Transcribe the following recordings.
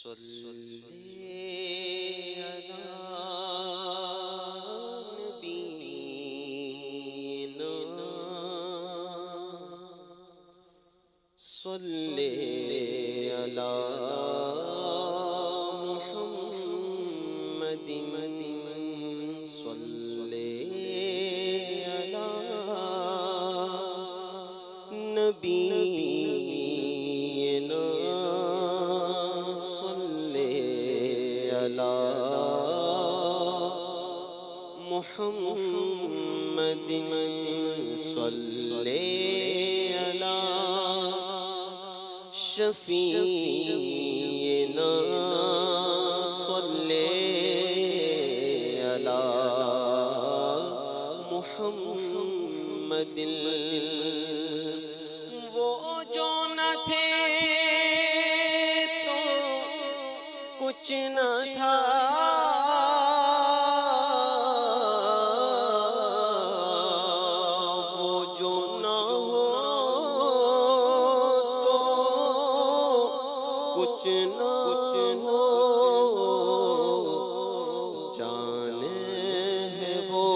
صلی علی نبینا صلی علی محمد صلی علی نبینا محمد صلی علی شفیعنا صلی علی محمد وہ جو نہ تھے تو کچھ نہ تھا کچھ نہ ہو جانے ہے وہ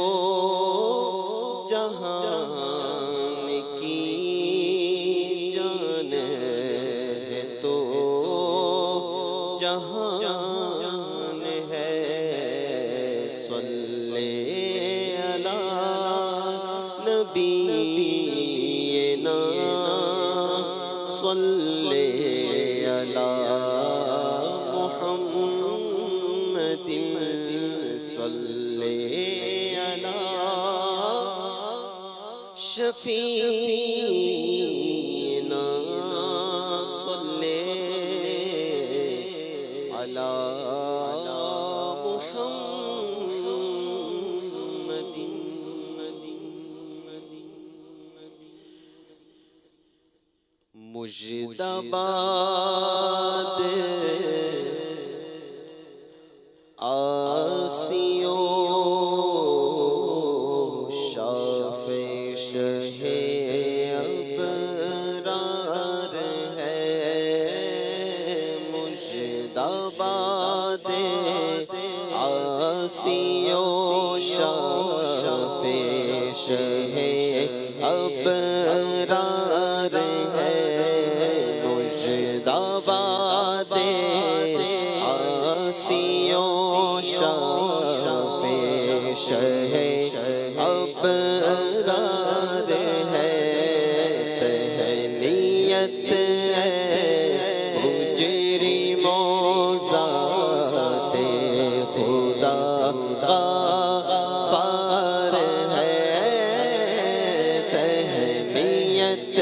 جہان کی جان ہے تو جہان ہے صلی علی نبینا صلی محمد صلی علی شفیعنا صلی علی محمد مجتبی آسیوں شافع شہ ابرار ہے مجتبی آسیوں شافع شہ ابرار ہے مجتبی آسیوں شافع شہ ابرار ہے تہنیت مجرموں ذات خدا غفار ہے تہنیت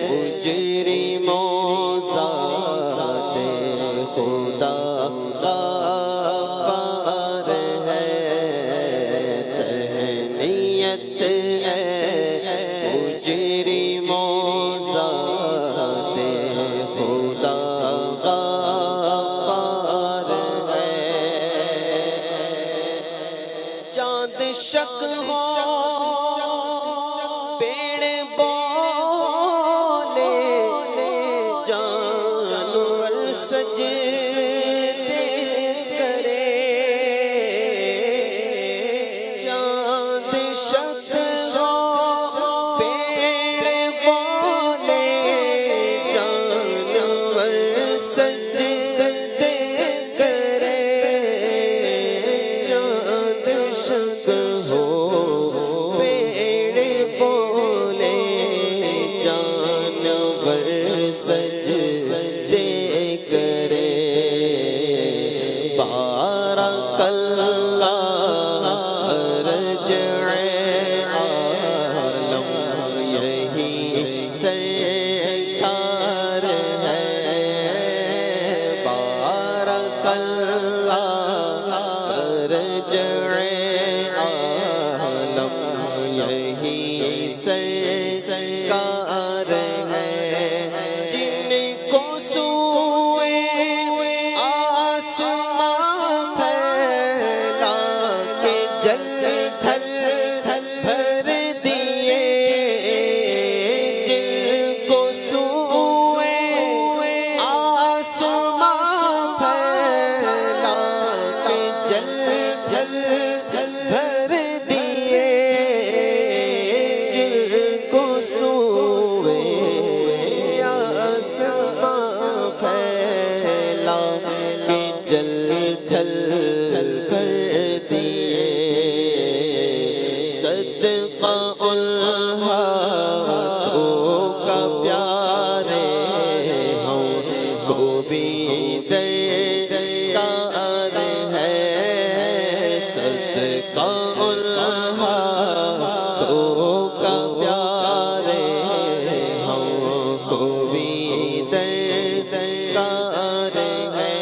مجرموں ذات خدا غفار ہے تہنیت مجرموں ذات خدا غفار ہے چاند شک ہو پیڑ بولے جانور سجدے کرے چاند شک ہو پیڑ بولے جانور سجدے کرے چاند شک ہو پیڑ بولے جانور سجدے کرے بارک اللہ رجع عالم یہی سرکار ہے بارک اللہ رجع عالم یہی سرکار ہے جن کو سوئے آسمان پھیلا کے جل تھل بھر دیے جن کو سوئے آسمان بھی درکار ہے صدقہ تو کا پیارے ہم کو بھی درکار ہے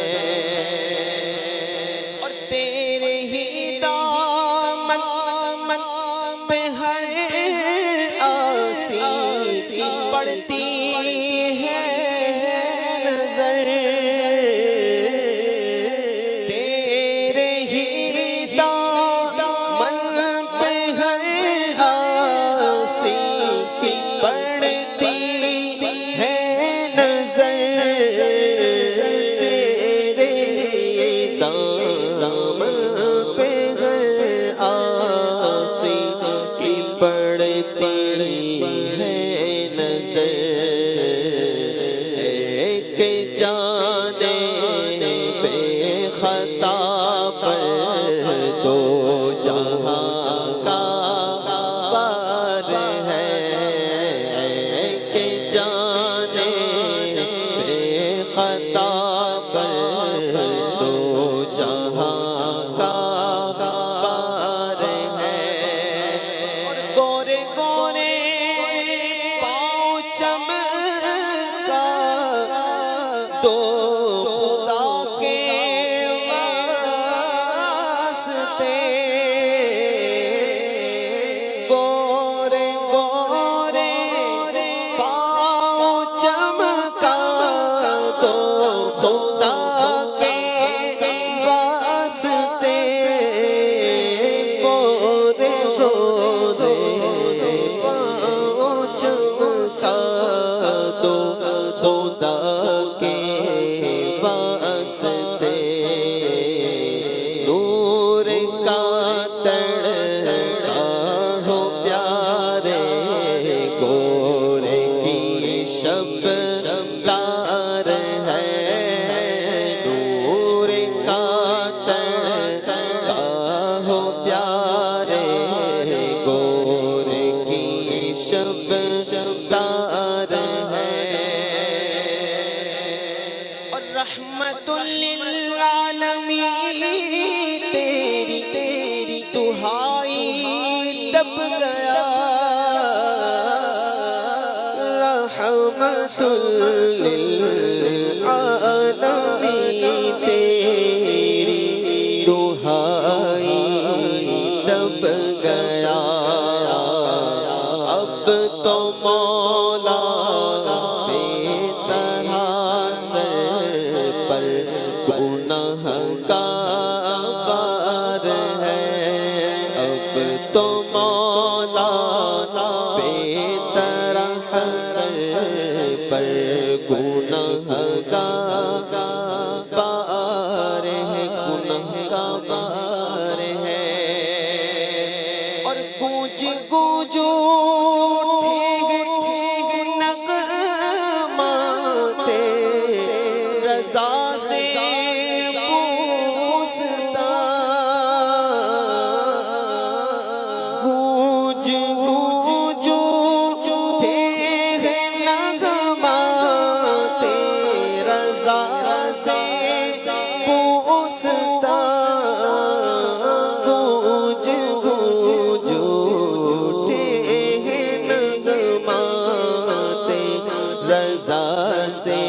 اور تیرے ہی دامن پہ ہر آسی پڑتی ہے نظر تیرے ہی دامن پہ ہر آسی پڑتی ہے نظر تیرے دامن پہ ہر آسی پڑتی ہے نظر ایک جانے بے خطا پر دو جہاں کا بار ہے ایک جانے بے خطا پر دو جہاں کا بار ہے اور گورے گورے پاؤں چمکا تو خدا کے واسطے گورے گورے پاؤں چمکا تو خدا کے واسطے گورے گورے پاؤں چمکا تو خدا کے واسطے نور کا تڑکا ہو پیارے گورے کی شب دار ہے نور کا تڑکا ہو پیارے گورے کی شب دار ہے اور رحمت للعالمین تیری دہائی دب گیا رحمت للعالمین تیری دہائی دب گیا اب تو مولا بے طرح سر پر گناہ کا بار ہے اب تو مولا بے طرح سر پر گناہ کا بار ہے گناہ کا بار ہے اور گونج گونج نغمات رضا سے پوستا گونج گونج نغمات رضا سے پوستا گونج گونج نغمات رضا سے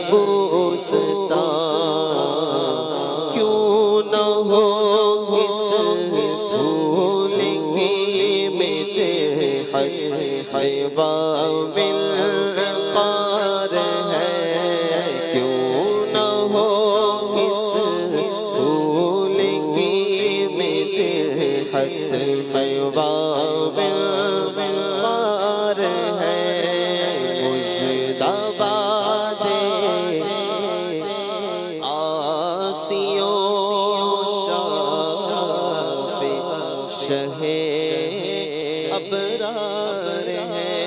پوستا کیوں نہ ہو اس رسول کی مدحت حباب القار ہے کیوں نہ ہو اس رسول کی مدحت حباب القار ہے مجدباد آسیوں شہ ابرار ہے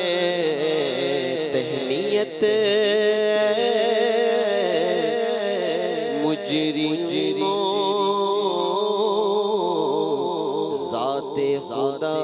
تہنیت مجرموں ذات خدا